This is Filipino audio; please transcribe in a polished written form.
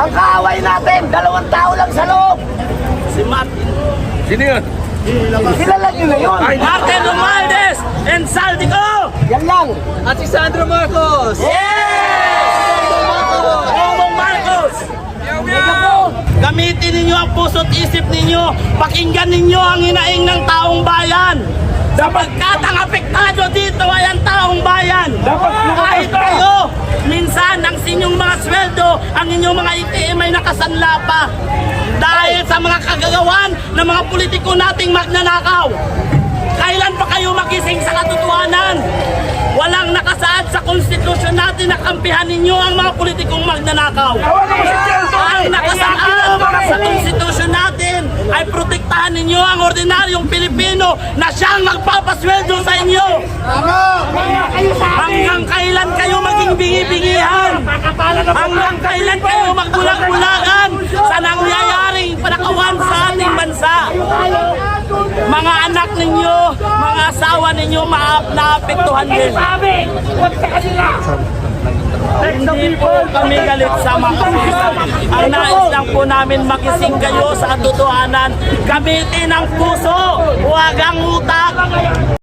Ang kaaway natin, 2 tao lang sa loob. Si Martin. Sino yun? Kilala nyo na yun. Martin Romualdez and Saldico! Yan lang. At si Sandro Marcos! Bongbong Marcos! Gamitin ninyo ang puso't isip ninyo. Pakinggan ninyo ang hinaing ng taong bayan. Sapagkat ang apektado dito ay ang taong bayan. Kahit kayo, minsan ang inyong mga sweldo, ang inyong mga ITM ay nakasanla pa. Dahil sa mga kagagawan ng mga politiko nating magnanakaw. Kailan pa kayo magising sa katotohanan? Walang nakasaad sa konstitusyon natin na kampihan ninyo ang mga politikong magnanakaw. Ang nakasaad sa konstitusyon natin ay protektahan ninyo ang ordinaryong Pilipino na siyang magpapasweldo sa inyo. Hanggang kailan kayo maging bingi-bingihan? Hanggang kailan kayo magbulag-bulagan sa nangyayaring panakawan sa ating bansa? Mga anak ninyo, mga asawa ninyo naapektuhan din. Hindi po kami galit sa mga puso. Ang nais lang po namin makising kayo sa katotohanan. Gamitin ang puso, huwag ang utak.